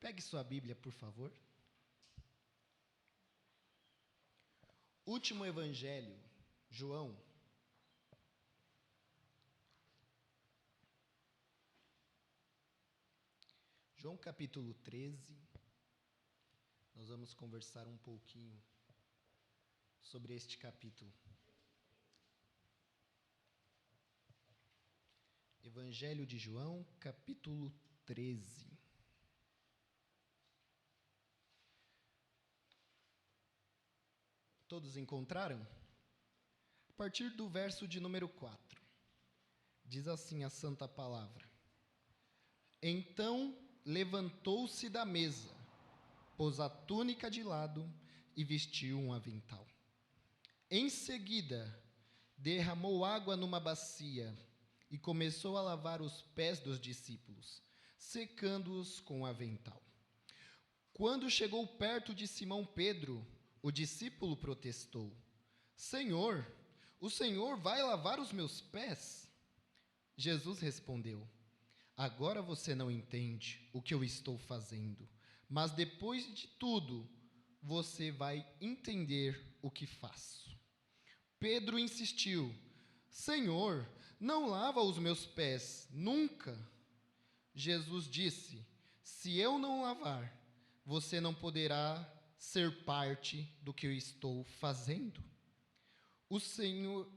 Pegue sua Bíblia, por favor. Último Evangelho, João. João capítulo 13. Nós vamos conversar um pouquinho sobre este capítulo. Evangelho de João, capítulo 13. Todos encontraram? A partir do verso de número 4, diz assim a santa palavra: Então levantou-se da mesa, pôs a túnica de lado e vestiu um avental. Em seguida, derramou água numa bacia e começou a lavar os pés dos discípulos, secando-os com o avental. Quando chegou perto de Simão Pedro, o discípulo protestou: Senhor, o Senhor vai lavar os meus pés? Jesus respondeu: Agora você não entende o que eu estou fazendo, mas depois de tudo, você vai entender o que faço. Pedro insistiu: Senhor, não lava os meus pés, nunca. Jesus disse: Se eu não lavar, você não poderá ser parte do que eu estou fazendo. O Senhor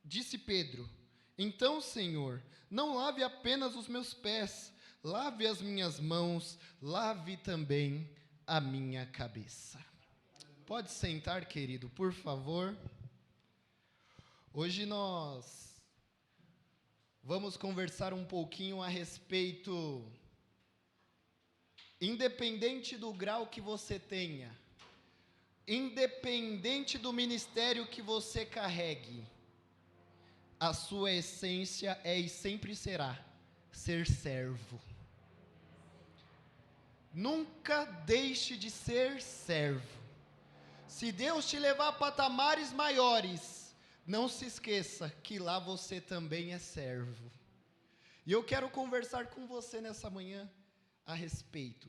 disse Pedro: Então, Senhor, não lave apenas os meus pés, lave as minhas mãos, lave também a minha cabeça. Pode sentar, querido, por favor. Hoje nós vamos conversar um pouquinho a respeito, independente do grau que você tenha, independente do ministério que você carregue, a sua essência é e sempre será ser servo. Nunca deixe de ser servo. Se Deus te levar a patamares maiores, não se esqueça que lá você também é servo. E eu quero conversar com você nessa manhã a respeito.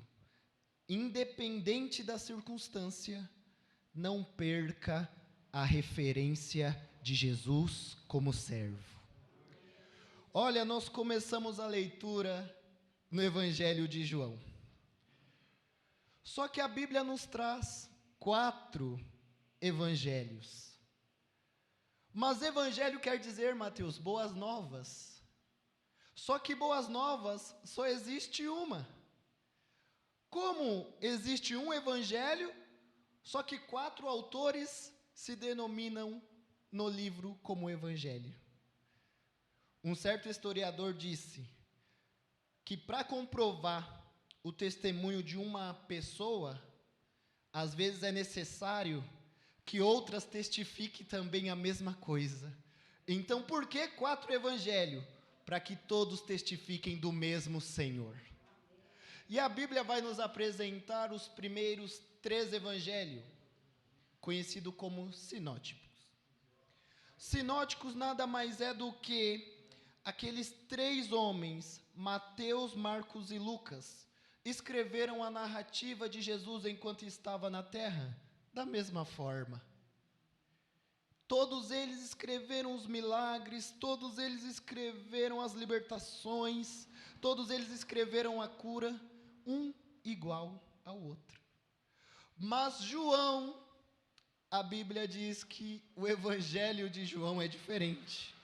Independente da circunstância, não perca a referência de Jesus como servo. Olha, nós começamos a leitura no Evangelho de João. Só que a Bíblia nos traz 4 evangelhos. Mas evangelho quer dizer, Mateus, boas novas. Só que boas novas só existe uma. Como existe um evangelho, só que 4 autores se denominam no livro como evangelho. Um certo historiador disse que para comprovar o testemunho de uma pessoa, às vezes é necessário que outras testifiquem também a mesma coisa. Então, por que 4 evangelhos? Para que todos testifiquem do mesmo Senhor. E a Bíblia vai nos apresentar os primeiros 3 evangelhos, conhecido como sinóticos. Sinóticos nada mais é do que aqueles 3 homens, Mateus, Marcos e Lucas, escreveram a narrativa de Jesus enquanto estava na terra, da mesma forma. Todos eles escreveram os milagres, todos eles escreveram as libertações, todos eles escreveram a cura, um igual ao outro. Mas João, a Bíblia diz que o Evangelho de João é diferente.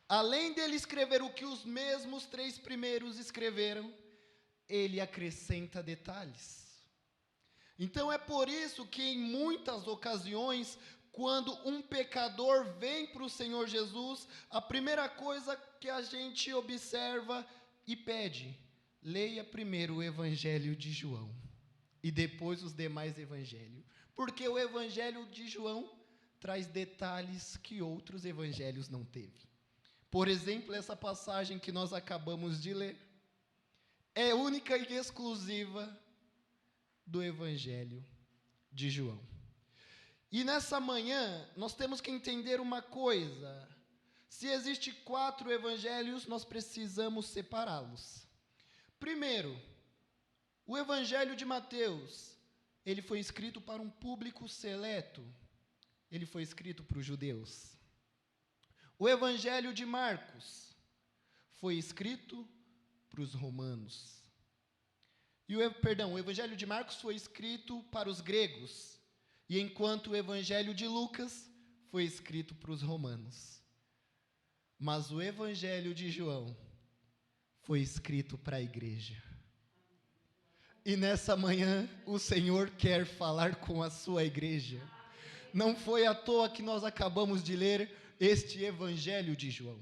Além dele escrever o que os mesmos 3 primeiros escreveram, ele acrescenta detalhes. Então é por isso que em muitas ocasiões, quando um pecador vem para o Senhor Jesus, a primeira coisa que a gente observa e pede: leia primeiro o Evangelho de João e depois os demais evangelhos, porque o Evangelho de João traz detalhes que outros evangelhos não teve. Por exemplo, essa passagem que nós acabamos de ler é única e exclusiva do Evangelho de João. E nessa manhã, nós temos que entender uma coisa: se existem 4 evangelhos, nós precisamos separá-los. Primeiro, O Evangelho de Mateus, ele foi escrito para um público seleto. Ele foi escrito para os judeus. O Evangelho de Marcos foi escrito para os romanos. O Evangelho de Marcos foi escrito para os gregos. E enquanto o Evangelho de Lucas foi escrito para os romanos. Mas o Evangelho de João foi escrito para a igreja. E nessa manhã o Senhor quer falar com a sua igreja. Não foi à toa que nós acabamos de ler este Evangelho de João.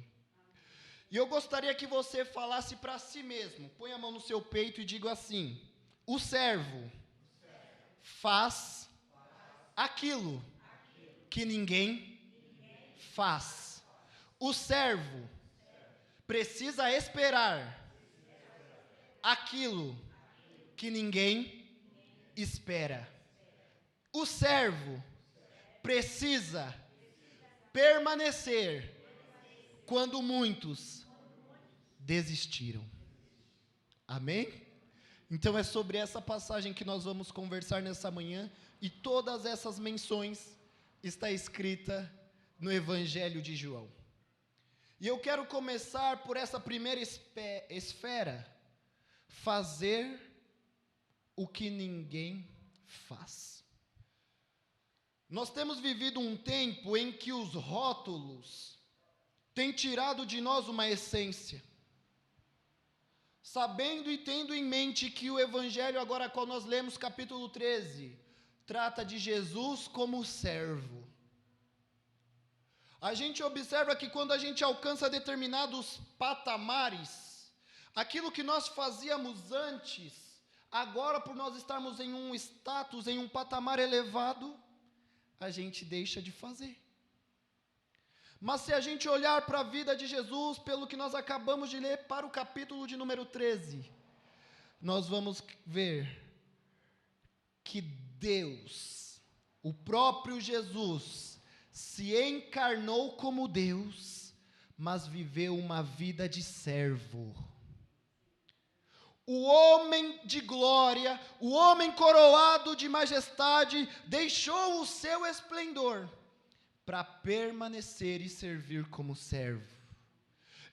E eu gostaria que você falasse para si mesmo. Põe a mão no seu peito e diga assim: o servo faz aquilo que ninguém faz. O servo precisa esperar aquilo que ninguém espera. O servo precisa permanecer quando muitos desistiram. Amém? Então é sobre essa passagem que nós vamos conversar nessa manhã, e todas essas menções está escrita no Evangelho de João. E eu quero começar por essa primeira esfera, fazer o que ninguém faz. Nós temos vivido um tempo em que os rótulos têm tirado de nós uma essência. Sabendo e tendo em mente que o Evangelho agora qual nós lemos, capítulo 13, trata de Jesus como servo. A gente observa que quando a gente alcança determinados patamares, aquilo que nós fazíamos antes, agora por nós estarmos em um status, em um patamar elevado, a gente deixa de fazer. Mas se a gente olhar para a vida de Jesus, pelo que nós acabamos de ler, para o capítulo de número 13, nós vamos ver que Deus, o próprio Jesus, se encarnou como Deus, mas viveu uma vida de servo. O homem de glória, o homem coroado de majestade, deixou o seu esplendor para permanecer e servir como servo.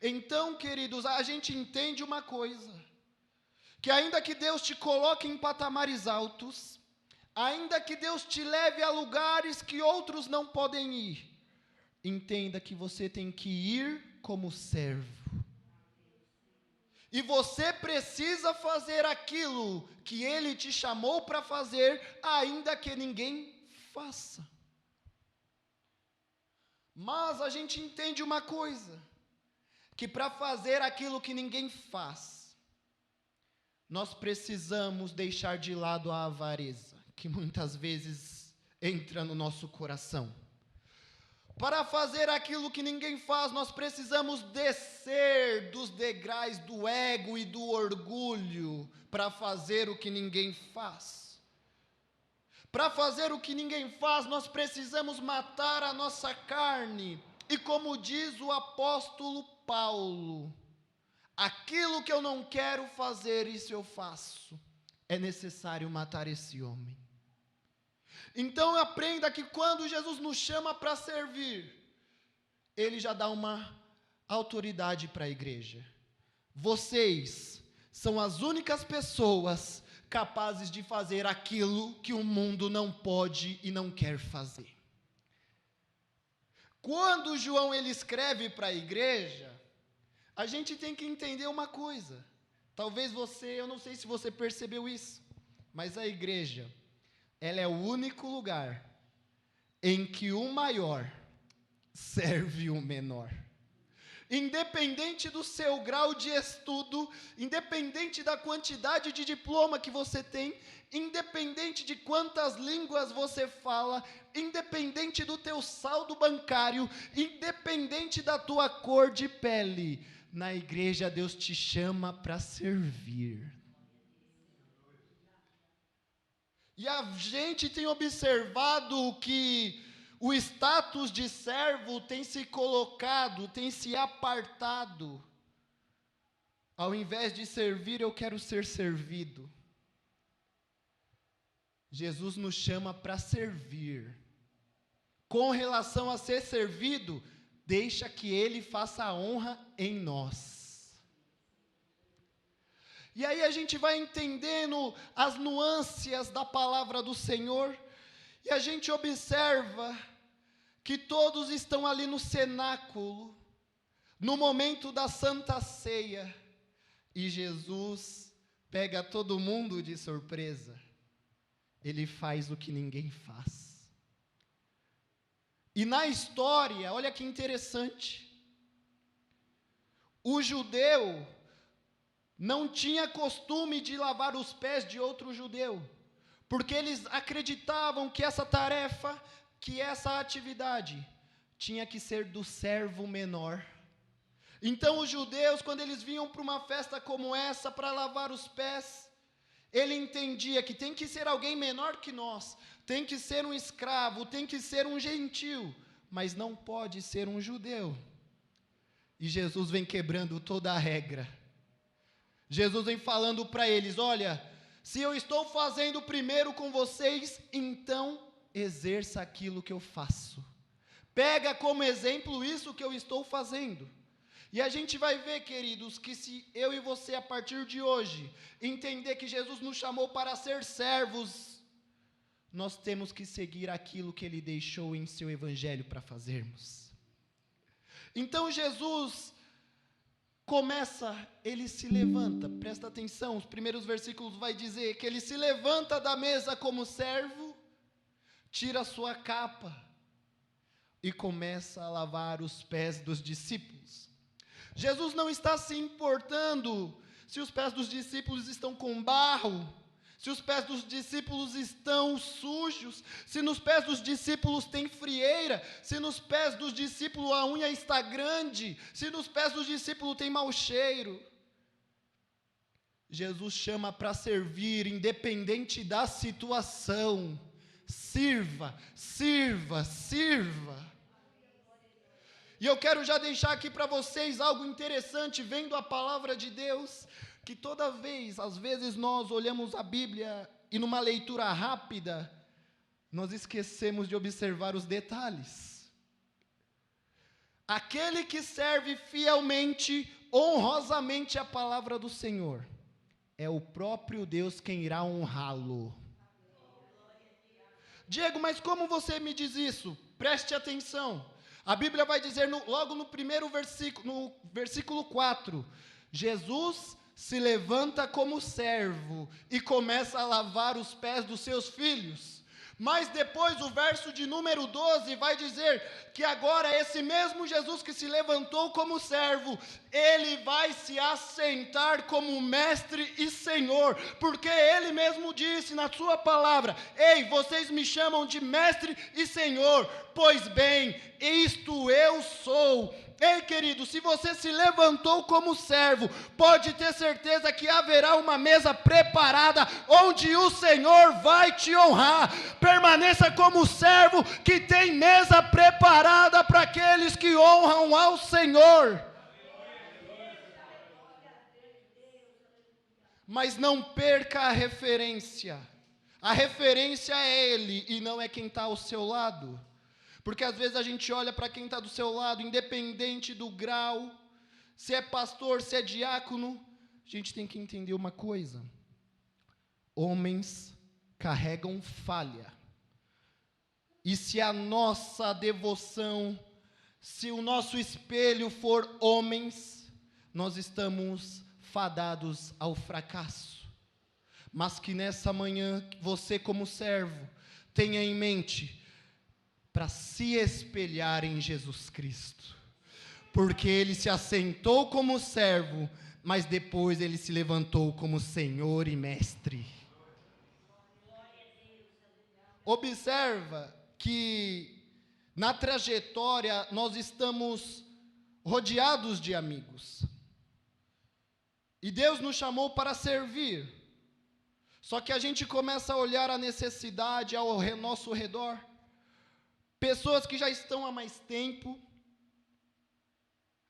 Então, queridos, a gente entende uma coisa, que ainda que Deus te coloque em patamares altos, ainda que Deus te leve a lugares que outros não podem ir, entenda que você tem que ir como servo. E você precisa fazer aquilo que Ele te chamou para fazer, ainda que ninguém faça. Mas a gente entende uma coisa, que para fazer aquilo que ninguém faz, nós precisamos deixar de lado a avareza, que muitas vezes entra no nosso coração. Para fazer aquilo que ninguém faz, nós precisamos descer dos degraus do ego e do orgulho, para fazer o que ninguém faz. Para fazer o que ninguém faz, nós precisamos matar a nossa carne. E como diz o apóstolo Paulo, aquilo que eu não quero fazer, isso eu faço. É necessário matar esse homem. Então aprenda que quando Jesus nos chama para servir, Ele já dá uma autoridade para a igreja. Vocês são as únicas pessoas capazes de fazer aquilo que o mundo não pode e não quer fazer. Quando João ele escreve para a igreja, a gente tem que entender uma coisa. Talvez eu não sei se você percebeu isso, mas a igreja, ela é o único lugar em que o maior serve o menor. Independente do seu grau de estudo, independente da quantidade de diploma que você tem, independente de quantas línguas você fala, independente do teu saldo bancário, independente da tua cor de pele, na igreja Deus te chama para servir. E a gente tem observado que o status de servo tem se colocado, tem se apartado. Ao invés de servir, eu quero ser servido. Jesus nos chama para servir. Com relação a ser servido, deixa que Ele faça a honra em nós. E aí a gente vai entendendo as nuances da palavra do Senhor, e a gente observa que todos estão ali no cenáculo, no momento da Santa Ceia, e Jesus pega todo mundo de surpresa. Ele faz o que ninguém faz. E na história, olha que interessante, o judeu não tinha costume de lavar os pés de outro judeu, porque eles acreditavam que essa tarefa, que essa atividade, tinha que ser do servo menor. Então os judeus, quando eles vinham para uma festa como essa, para lavar os pés, ele entendia que tem que ser alguém menor que nós, tem que ser um escravo, tem que ser um gentil, mas não pode ser um judeu. E Jesus vem quebrando toda a regra. Jesus vem falando para eles: olha, se eu estou fazendo primeiro com vocês, então exerça aquilo que eu faço. Pega como exemplo isso que eu estou fazendo. E a gente vai ver, queridos, que se eu e você, a partir de hoje, entender que Jesus nos chamou para ser servos, nós temos que seguir aquilo que Ele deixou em seu Evangelho para fazermos. Então Jesus começa, Ele se levanta, presta atenção, os primeiros versículos vai dizer que Ele se levanta da mesa como servo, tira a sua capa e começa a lavar os pés dos discípulos. Jesus não está se importando se os pés dos discípulos estão com barro, se os pés dos discípulos estão sujos, se nos pés dos discípulos tem frieira, se nos pés dos discípulos a unha está grande, se nos pés dos discípulos tem mau cheiro. Jesus chama para servir, independente da situação. Sirva, sirva, sirva. E eu quero já deixar aqui para vocês algo interessante, vendo a palavra de Deus, que toda vez, às vezes nós olhamos a Bíblia e numa leitura rápida, nós esquecemos de observar os detalhes. Aquele que serve fielmente, honrosamente a palavra do Senhor, é o próprio Deus quem irá honrá-lo. Diego, mas como você me diz isso? Preste atenção. A Bíblia vai dizer logo no primeiro versículo, no versículo 4, Jesus se levanta como servo e começa a lavar os pés dos seus filhos. Mas depois o verso de número 12 vai dizer que agora esse mesmo Jesus que se levantou como servo, ele vai se assentar como mestre e senhor, porque ele mesmo disse na sua palavra: ei, vocês me chamam de mestre e senhor, pois bem, isto eu sou. Ei, querido, se você se levantou como servo, pode ter certeza que haverá uma mesa preparada, onde o Senhor vai te honrar. Permaneça como servo, que tem mesa preparada para aqueles que honram ao Senhor. Mas não perca a referência. A referência é Ele, e não é quem está ao seu lado. Porque às vezes a gente olha para quem está do seu lado, independente do grau, se é pastor, se é diácono, a gente tem que entender uma coisa: homens carregam falha, e se a nossa devoção, se o nosso espelho for homens, nós estamos fadados ao fracasso. Mas que nessa manhã, você como servo, tenha em mente para se espelhar em Jesus Cristo, porque Ele se assentou como servo, mas depois Ele se levantou como Senhor e Mestre. Observa que na trajetória nós estamos rodeados de amigos, e Deus nos chamou para servir, só que a gente começa a olhar a necessidade ao nosso redor, pessoas que já estão há mais tempo,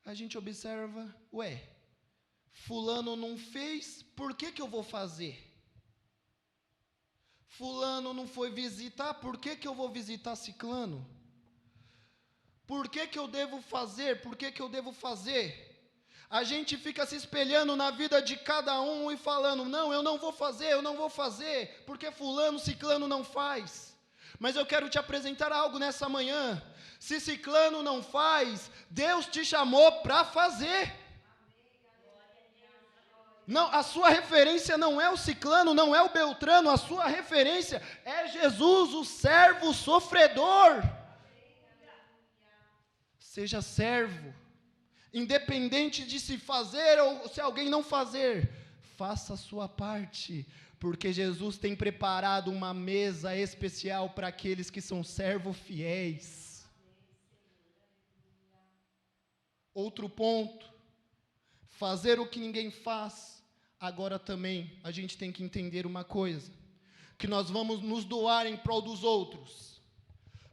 a gente observa, fulano não fez, por que eu vou fazer? fulano não foi visitar, por que eu vou visitar ciclano? Por que eu devo fazer? Por que eu devo fazer? A gente fica se espelhando na vida de cada um e falando, não, eu não vou fazer, porque fulano, ciclano não faz. Mas eu quero te apresentar algo nessa manhã. Se ciclano não faz, Deus te chamou para fazer. Não, a sua referência não é o ciclano, não é o beltrano, a sua referência é Jesus, o servo sofredor. Seja servo, independente de se fazer ou se alguém não fazer, faça a sua parte, porque Jesus tem preparado uma mesa especial para aqueles que são servos fiéis. Outro ponto, fazer o que ninguém faz. Agora também a gente tem que entender uma coisa, que nós vamos nos doar em prol dos outros,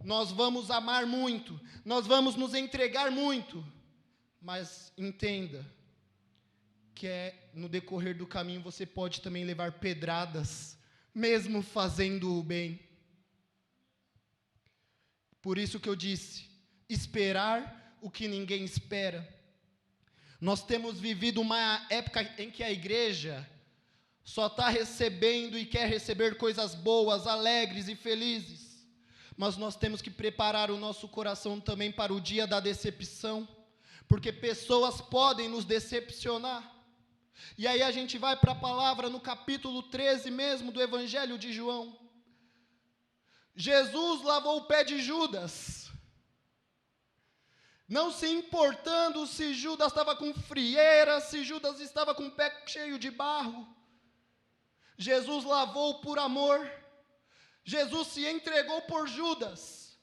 nós vamos amar muito, nós vamos nos entregar muito, mas entenda que no decorrer do caminho você pode também levar pedradas, mesmo fazendo o bem. Por isso que eu disse, esperar o que ninguém espera. Nós temos vivido uma época em que a igreja só está recebendo e quer receber coisas boas, alegres e felizes. Mas nós temos que preparar o nosso coração também para o dia da decepção, porque pessoas podem nos decepcionar. E aí a gente vai para a palavra no capítulo 13 mesmo do Evangelho de João. Jesus lavou o pé de Judas, não se importando se Judas estava com frieira, se Judas estava com o pé cheio de barro. Jesus lavou por amor. Jesus se entregou por Judas,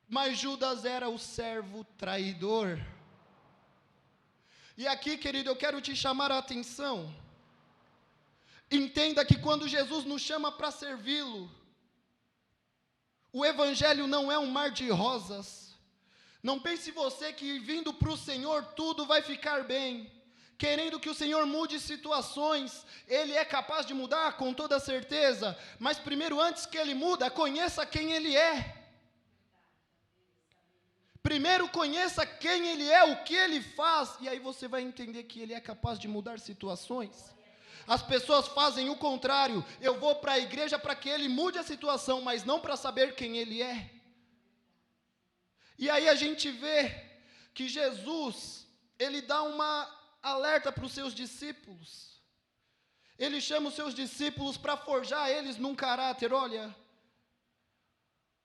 mas Judas era o servo traidor. E aqui, querido, eu quero te chamar a atenção. Entenda que quando Jesus nos chama para servi-lo, o evangelho não é um mar de rosas. Não pense você que vindo para o Senhor tudo vai ficar bem. Querendo que o Senhor mude situações, Ele é capaz de mudar com toda certeza. Mas primeiro, antes que Ele muda, conheça quem Ele é. Primeiro conheça quem Ele é, o que Ele faz, e aí você vai entender que Ele é capaz de mudar situações. As pessoas fazem o contrário, eu vou para a igreja para que Ele mude a situação, mas não para saber quem Ele é. E aí a gente vê que Jesus, Ele dá uma alerta para os seus discípulos. Ele chama os seus discípulos para forjar eles num caráter, olha,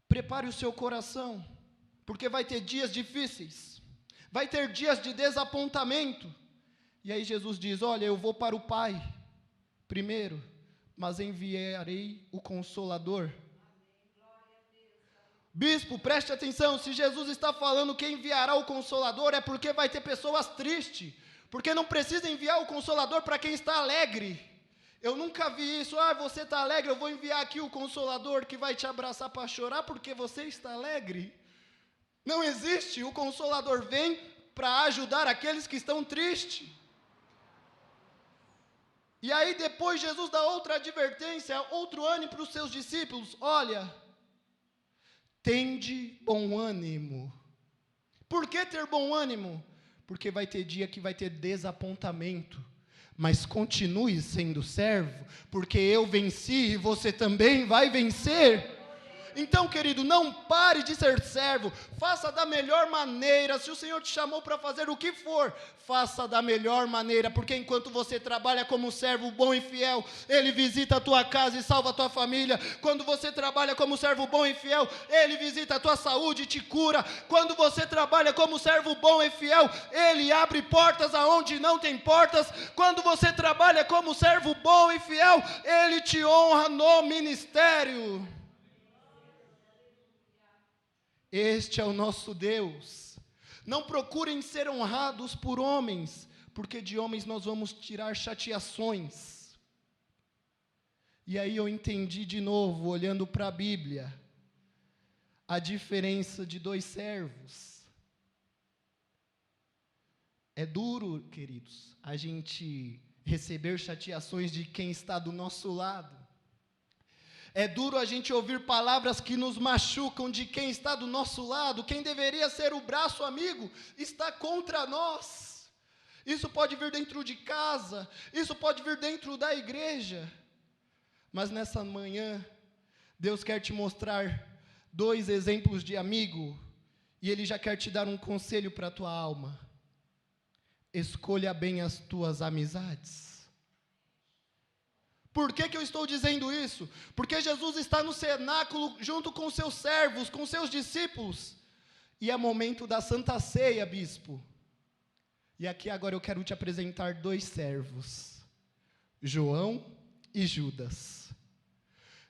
prepare o seu coração, porque vai ter dias difíceis, vai ter dias de desapontamento. E aí Jesus diz, olha, eu vou para o Pai, primeiro, mas enviarei o Consolador. Bispo, preste atenção, se Jesus está falando que enviará o Consolador, é porque vai ter pessoas tristes, porque não precisa enviar o Consolador para quem está alegre. Eu nunca vi isso, você está alegre, eu vou enviar aqui o Consolador que vai te abraçar para chorar porque você está alegre. Não existe, o Consolador vem para ajudar aqueles que estão tristes. E aí depois Jesus dá outra advertência, outro ânimo para os seus discípulos, olha, tende bom ânimo. Por que ter bom ânimo? Porque vai ter dia que vai ter desapontamento, mas continue sendo servo, porque eu venci e você também vai vencer. Então, querido, não pare de ser servo, faça da melhor maneira. Se o Senhor te chamou para fazer o que for, faça da melhor maneira, porque enquanto você trabalha como servo bom e fiel, Ele visita a tua casa e salva a tua família. Quando você trabalha como servo bom e fiel, Ele visita a tua saúde e te cura. Quando você trabalha como servo bom e fiel, Ele abre portas aonde não tem portas. Quando você trabalha como servo bom e fiel, Ele te honra no ministério. Este é o nosso Deus. Não procurem ser honrados por homens, porque de homens nós vamos tirar chateações. E aí eu entendi de novo, olhando para a Bíblia, a diferença de dois servos. É duro, queridos, a gente receber chateações de quem está do nosso lado. É duro a gente ouvir palavras que nos machucam de quem está do nosso lado, quem deveria ser o braço amigo, está contra nós. Isso pode vir dentro de casa, isso pode vir dentro da igreja. Mas nessa manhã, Deus quer te mostrar 2 exemplos de amigo, e Ele já quer te dar um conselho para a tua alma. Escolha bem as tuas amizades. Por que eu estou dizendo isso? Porque Jesus está no cenáculo junto com seus servos, com seus discípulos, e é momento da Santa Ceia, bispo. E aqui agora eu quero te apresentar 2 servos, João e Judas.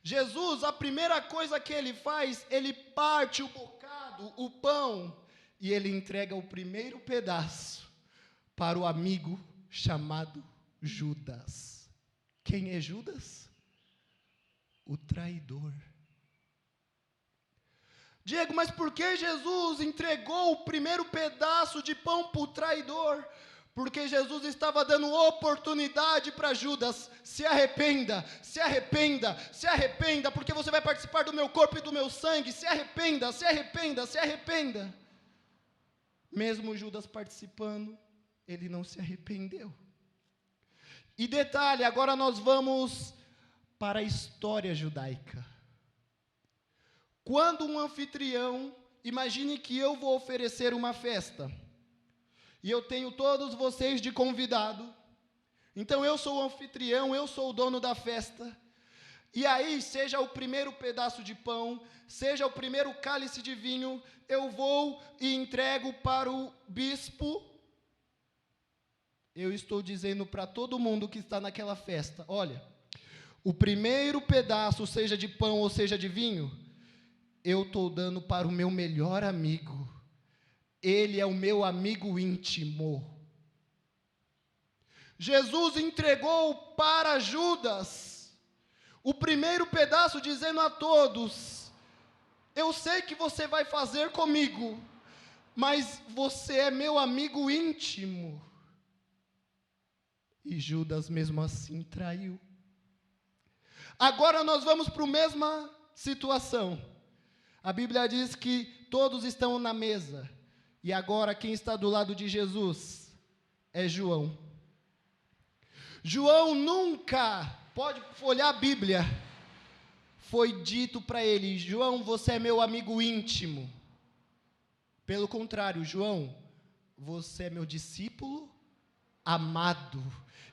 Jesus, a primeira coisa que ele faz, ele parte o bocado, o pão, e ele entrega o primeiro pedaço para o amigo chamado Judas. Quem é Judas? O traidor. Diego, mas por que Jesus entregou o primeiro pedaço de pão para o traidor? Porque Jesus estava dando oportunidade para Judas. Se arrependa, se arrependa, se arrependa, porque você vai participar do meu corpo e do meu sangue. Se arrependa, se arrependa, se arrependa. Mesmo Judas participando, ele não se arrependeu. E detalhe, agora nós vamos para a história judaica. Quando um anfitrião, imagine que eu vou oferecer uma festa, e eu tenho todos vocês de convidado, então eu sou o anfitrião, eu sou o dono da festa, e aí, seja o primeiro pedaço de pão, seja o primeiro cálice de vinho, eu vou e entrego para o bispo. Eu estou dizendo para todo mundo que está naquela festa, olha, o primeiro pedaço, seja de pão ou seja de vinho, eu estou dando para o meu melhor amigo. Ele é o meu amigo íntimo. Jesus entregou para Judas o primeiro pedaço, dizendo a todos: eu sei que você vai fazer comigo, mas você é meu amigo íntimo. E Judas mesmo assim traiu. Agora nós vamos para a mesma situação. A Bíblia diz que todos estão na mesa. E agora quem está do lado de Jesus é João. João nunca, pode folhear a Bíblia, foi dito para ele: João, você é meu amigo íntimo. Pelo contrário, João, você é meu discípulo amado.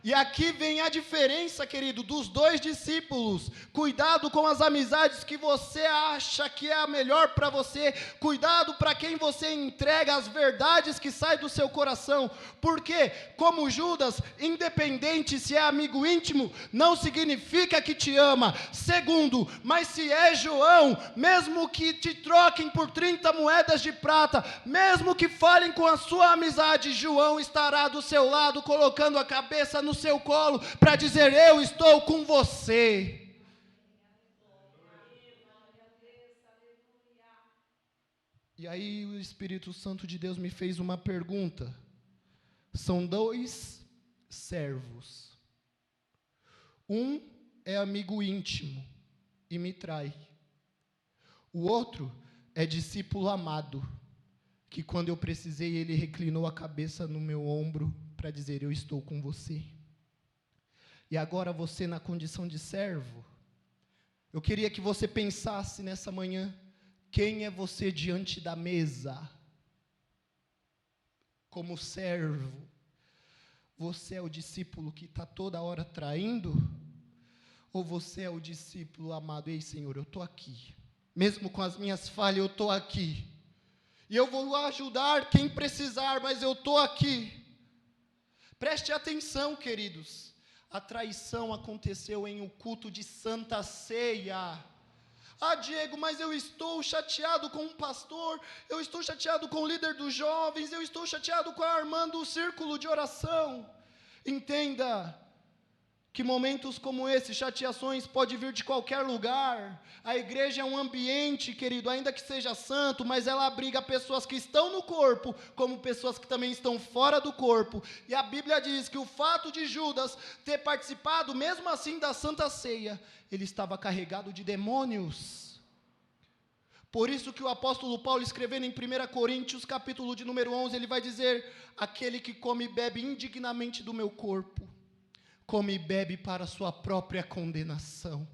E aqui vem a diferença, querido, dos 2 discípulos. Cuidado com as amizades que você acha que é a melhor para você. Cuidado para quem você entrega as verdades que saem do seu coração. Porque, como Judas, independente se é amigo íntimo, não significa que te ama. Segundo, mas se é João, mesmo que te troquem por 30 moedas de prata, mesmo que falem com a sua amizade, João estará do seu lado, colocando a cabeça no seu colo, para dizer: eu estou com você. E aí o Espírito Santo de Deus me fez uma pergunta. São 2 servos. Um é amigo íntimo e me trai. O outro é discípulo amado, que quando eu precisei, ele reclinou a cabeça no meu ombro para dizer: eu estou com você. E agora você, na condição de servo, eu queria que você pensasse nessa manhã: quem é você diante da mesa? Como servo, você é o discípulo que está toda hora traindo? Ou você é o discípulo amado? Ei, Senhor, eu estou aqui, mesmo com as minhas falhas, eu estou aqui, e eu vou ajudar quem precisar, mas eu estou aqui. Preste atenção, queridos. A traição aconteceu em um culto de Santa Ceia. Ah, Diego, mas eu estou chateado com o pastor, eu estou chateado com o líder dos jovens, eu estou chateado com a irmã do círculo de oração. Entenda, que momentos como esse, chateações podem vir de qualquer lugar. A igreja é um ambiente, querido, ainda que seja santo, mas ela abriga pessoas que estão no corpo, como pessoas que também estão fora do corpo. E a Bíblia diz que o fato de Judas ter participado, mesmo assim, da Santa Ceia, ele estava carregado de demônios. Por isso que o apóstolo Paulo, escrevendo em 1 Coríntios, capítulo de número 11, ele vai dizer: aquele que come e bebe indignamente do meu corpo, come e bebe para a sua própria condenação.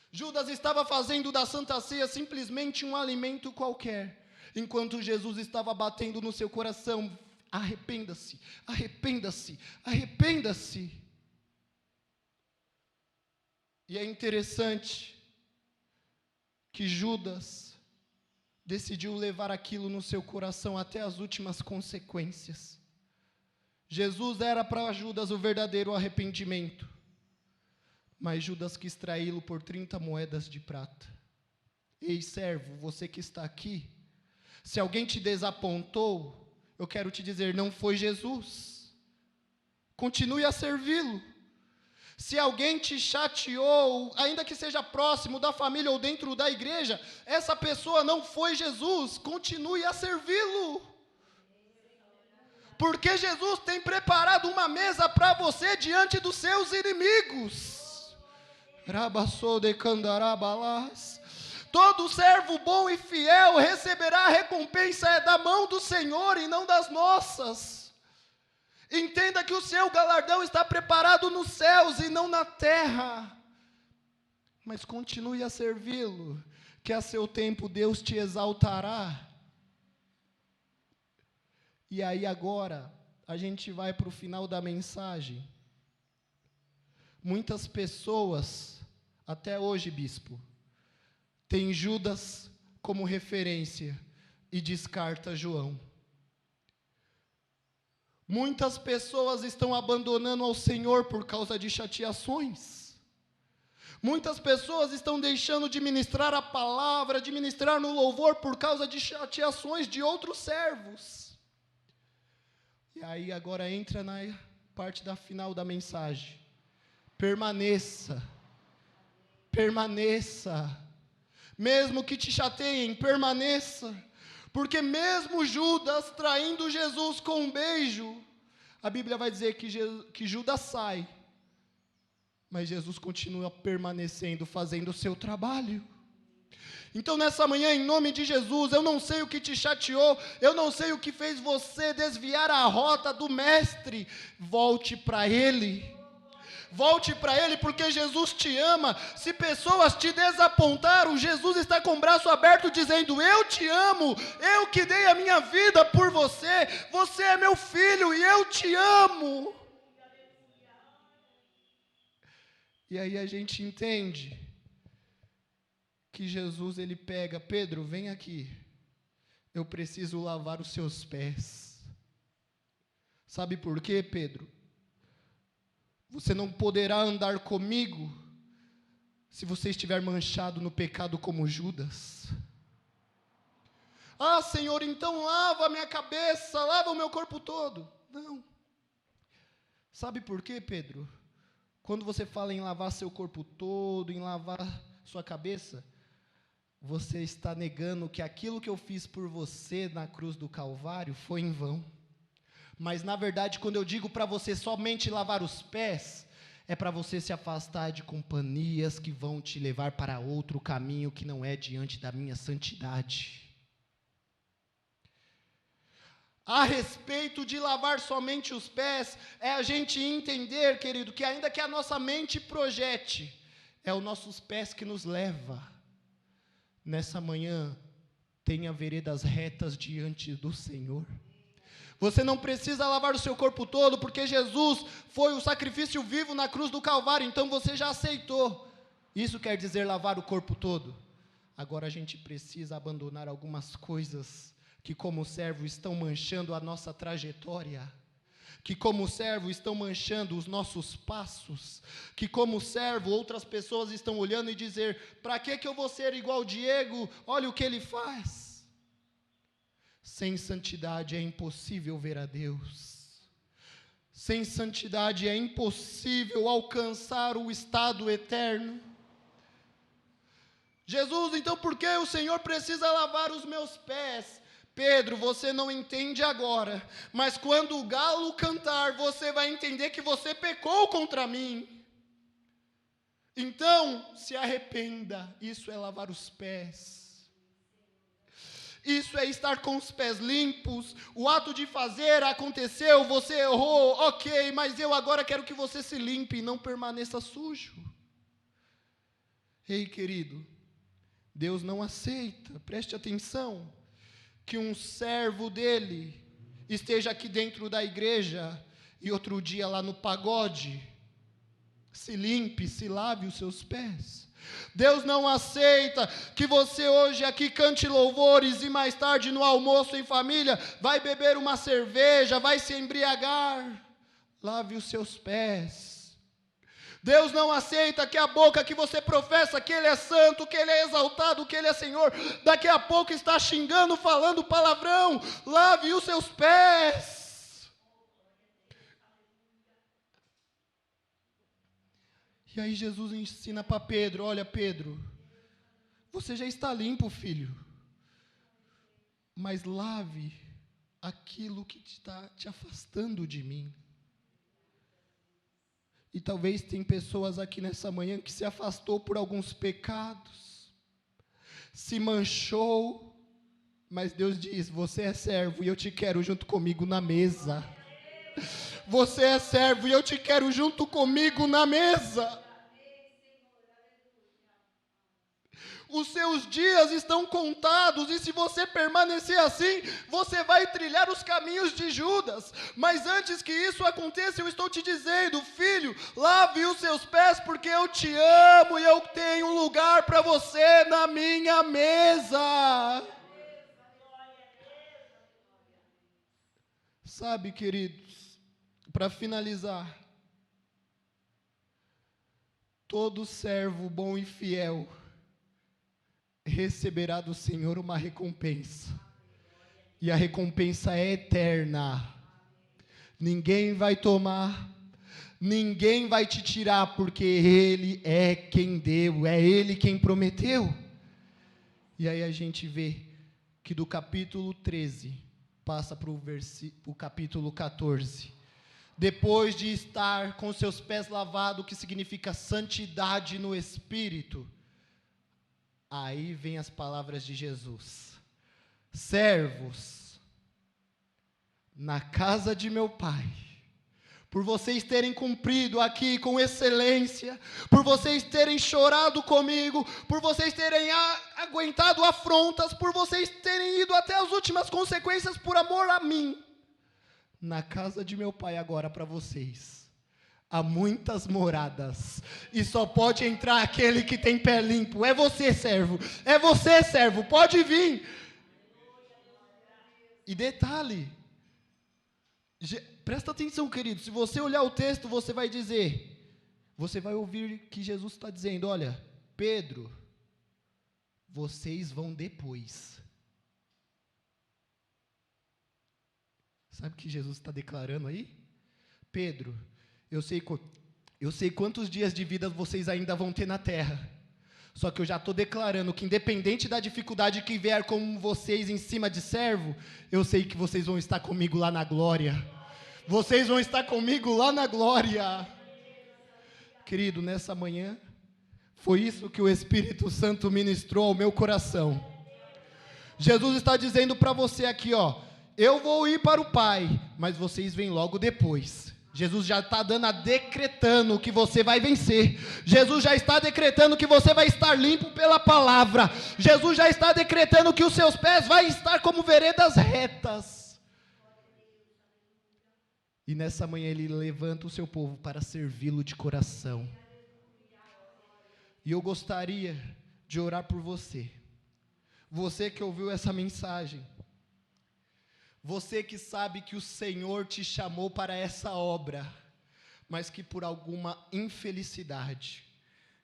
Judas estava fazendo da Santa Ceia simplesmente um alimento qualquer, enquanto Jesus estava batendo no seu coração: arrependa-se, arrependa-se, arrependa-se. E é interessante que Judas decidiu levar aquilo no seu coração até as últimas consequências. Jesus era para Judas o verdadeiro arrependimento, mas Judas quis traí-lo por 30 moedas de prata. Ei, servo, você que está aqui, se alguém te desapontou, eu quero te dizer, não foi Jesus. Continue a servi-lo. Se alguém te chateou, ainda que seja próximo da família ou dentro da igreja, essa pessoa não foi Jesus, continue a servi-lo. Porque Jesus tem preparado uma mesa para você diante dos seus inimigos. Todo servo bom e fiel receberá a recompensa da mão do Senhor e não das nossas. Entenda que o seu galardão está preparado nos céus e não na terra. Mas continue a servi-lo, que a seu tempo Deus te exaltará. E aí agora, a gente vai para o final da mensagem. Muitas pessoas, até hoje, bispo, têm Judas como referência e descarta João. Muitas pessoas estão abandonando ao Senhor por causa de chateações. Muitas pessoas estão deixando de ministrar a palavra, de ministrar no louvor por causa de chateações de outros servos. E aí agora entra na parte da final da mensagem. Permaneça. Permaneça. Mesmo que te chateiem, permaneça. Porque mesmo Judas traindo Jesus com um beijo, a Bíblia vai dizer que Judas sai. Mas Jesus continua permanecendo, fazendo o seu trabalho. Então nessa manhã, em nome de Jesus, eu não sei o que te chateou, eu não sei o que fez você desviar a rota do Mestre. Volte para Ele. Volte para Ele, porque Jesus te ama. Se pessoas te desapontaram, Jesus está com o braço aberto dizendo: eu te amo, eu que dei a minha vida por você, você é meu filho e eu te amo. E aí a gente entende que Jesus, ele pega: Pedro, vem aqui, eu preciso lavar os seus pés. Sabe por quê, Pedro? Você não poderá andar comigo se você estiver manchado no pecado como Judas. Ah, Senhor, então lava a minha cabeça, lava o meu corpo todo. Não. Sabe por quê, Pedro? Quando você fala em lavar seu corpo todo, em lavar sua cabeça, você está negando que aquilo que eu fiz por você na cruz do Calvário foi em vão. Mas na verdade, quando eu digo para você somente lavar os pés, é para você se afastar de companhias que vão te levar para outro caminho que não é diante da minha santidade. A respeito de lavar somente os pés, é a gente entender, querido, que ainda que a nossa mente projete, é os nossos pés que nos leva. Nessa manhã, tenha veredas retas diante do Senhor. Você não precisa lavar o seu corpo todo, porque Jesus foi o sacrifício vivo na cruz do Calvário, então você já aceitou. Isso quer dizer lavar o corpo todo. Agora a gente precisa abandonar algumas coisas que como servo estão manchando a nossa trajetória, que como servo estão manchando os nossos passos, que como servo outras pessoas estão olhando e dizer: para que eu vou ser igual Diego? Olha o que ele faz. Sem santidade é impossível ver a Deus. Sem santidade é impossível alcançar o estado eterno. Jesus, então por que o Senhor precisa lavar os meus pés? Pedro, você não entende agora, mas quando o galo cantar, você vai entender que você pecou contra mim. Então, se arrependa, isso é lavar os pés. Isso é estar com os pés limpos. O ato de fazer aconteceu, você errou, ok, mas eu agora quero que você se limpe e não permaneça sujo. Ei, querido, Deus não aceita, preste atenção, que um servo dele esteja aqui dentro da igreja e outro dia lá no pagode. Se limpe, se lave os seus pés. Deus não aceita que você hoje aqui cante louvores e mais tarde no almoço em família vai beber uma cerveja, vai se embriagar. Lave os seus pés. Deus não aceita que a boca que você professa que Ele é santo, que Ele é exaltado, que Ele é Senhor, daqui a pouco está xingando, falando palavrão. Lave os seus pés. E aí Jesus ensina para Pedro, olha Pedro, você já está limpo, filho, mas lave aquilo que está te afastando de mim. E talvez tem pessoas aqui nessa manhã que se afastou por alguns pecados, se manchou, mas Deus diz, você é servo e eu te quero junto comigo na mesa. Você é servo e eu te quero junto comigo na mesa. Os seus dias estão contados, e se você permanecer assim, você vai trilhar os caminhos de Judas. Mas antes que isso aconteça, eu estou te dizendo, filho, lave os seus pés, porque eu te amo, e eu tenho um lugar para você na minha mesa. Sabe, queridos, para finalizar, todo servo bom e fiel receberá do Senhor uma recompensa, e a recompensa é eterna. Ninguém vai tomar, ninguém vai te tirar, porque Ele é quem deu, é Ele quem prometeu. E aí a gente vê que do capítulo 13 passa para o capítulo 14. Depois de estar com seus pés lavados, que significa santidade no Espírito, aí vem as palavras de Jesus: servos, na casa de meu Pai, por vocês terem cumprido aqui com excelência, por vocês terem chorado comigo, por vocês terem aguentado afrontas, por vocês terem ido até as últimas consequências por amor a mim, na casa de meu Pai agora para vocês há muitas moradas, e só pode entrar aquele que tem pé limpo. É você, servo, pode vir. E detalhe, presta atenção, querido, se você olhar o texto, você vai ouvir que Jesus está dizendo, olha, Pedro, vocês vão depois. Sabe o que Jesus está declarando aí? Pedro, eu sei quantos dias de vida vocês ainda vão ter na terra. Só que eu já estou declarando que independente da dificuldade que vier com vocês em cima de servo, eu sei que vocês vão estar comigo lá na glória. Vocês vão estar comigo lá na glória. Querido, nessa manhã, foi isso que o Espírito Santo ministrou ao meu coração. Jesus está dizendo para você aqui, ó, eu vou ir para o Pai, mas vocês vêm logo depois. Jesus já está decretando que você vai vencer. Jesus já está decretando que você vai estar limpo pela palavra. Jesus já está decretando que os seus pés vão estar como veredas retas. E nessa manhã Ele levanta o seu povo para servi-lo de coração. E eu gostaria de orar por você. Você que ouviu essa mensagem. Você que sabe que o Senhor te chamou para essa obra, mas que por alguma infelicidade,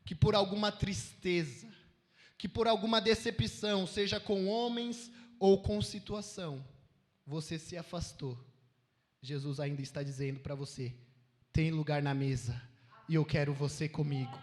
que por alguma tristeza, que por alguma decepção, seja com homens ou com situação, você se afastou. Jesus ainda está dizendo para você: tem lugar na mesa, e eu quero você comigo.